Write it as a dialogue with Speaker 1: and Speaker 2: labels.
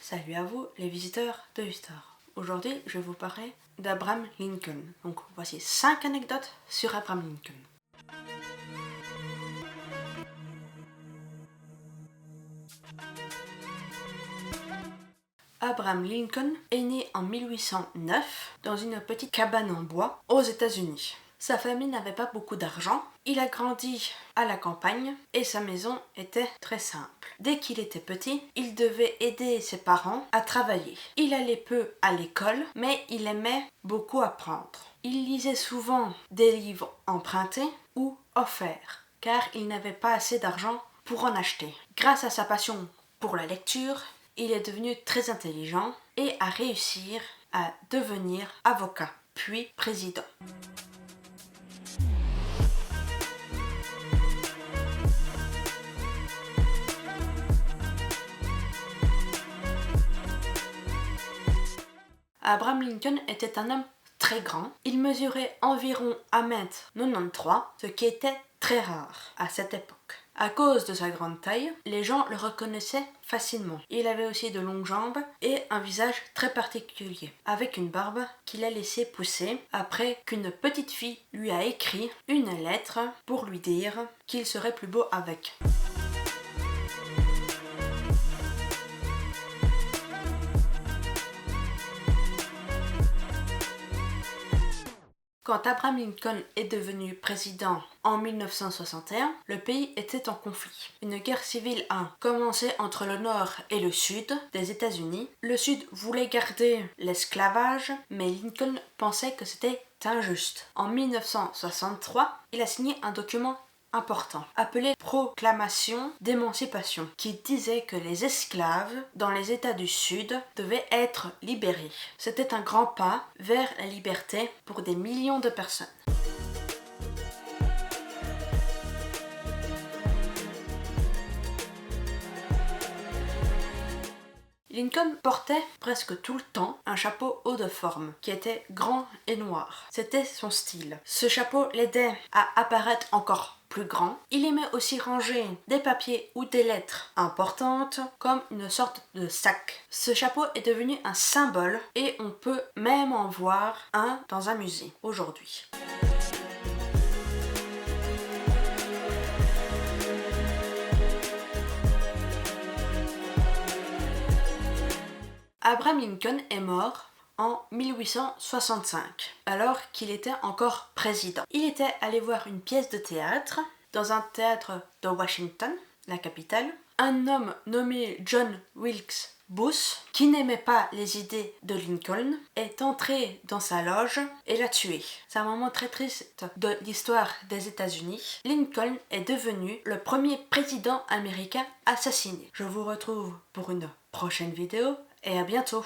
Speaker 1: Salut à vous les visiteurs de Histoire. Aujourd'hui je vais vous parler d'Abraham Lincoln. Donc voici 5 anecdotes sur Abraham Lincoln. Abraham Lincoln est né en 1809 dans une petite cabane en bois aux États-Unis. Sa famille n'avait pas beaucoup d'argent, il a grandi à la campagne et sa maison était très simple. Dès qu'il était petit, il devait aider ses parents à travailler. Il allait peu à l'école, mais il aimait beaucoup apprendre. Il lisait souvent des livres empruntés ou offerts, car il n'avait pas assez d'argent pour en acheter. Grâce à sa passion pour la lecture, il est devenu très intelligent et a réussi à devenir avocat, puis président. Abraham Lincoln était un homme très grand. Il mesurait environ 1,93 m, ce qui était très rare à cette époque. À cause de sa grande taille, les gens le reconnaissaient facilement. Il avait aussi de longues jambes et un visage très particulier, avec une barbe qu'il a laissé pousser après qu'une petite fille lui a écrit une lettre pour lui dire qu'il serait plus beau avec. Quand Abraham Lincoln est devenu président en 1961, le pays était en conflit. Une guerre civile a commencé entre le nord et le sud des États-Unis. Le sud voulait garder l'esclavage, mais Lincoln pensait que c'était injuste. En 1963, il a signé un document important, appelé Proclamation d'émancipation, qui disait que les esclaves dans les États du Sud devaient être libérés. C'était un grand pas vers la liberté pour des millions de personnes. Lincoln portait presque tout le temps un chapeau haut de forme, qui était grand et noir. C'était son style. Ce chapeau l'aidait à apparaître encore plus grand. Il aimait aussi ranger des papiers ou des lettres importantes comme une sorte de sac. Ce chapeau est devenu un symbole et on peut même en voir un dans un musée aujourd'hui. Abraham Lincoln est mort en 1865, alors qu'il était encore président. Il était allé voir une pièce de théâtre dans un théâtre de Washington, la capitale. Un homme nommé John Wilkes Booth, qui n'aimait pas les idées de Lincoln, est entré dans sa loge et l'a tué. C'est un moment très triste de l'histoire des États-Unis. Lincoln est devenu le premier président américain assassiné. Je vous retrouve pour une prochaine vidéo et à bientôt.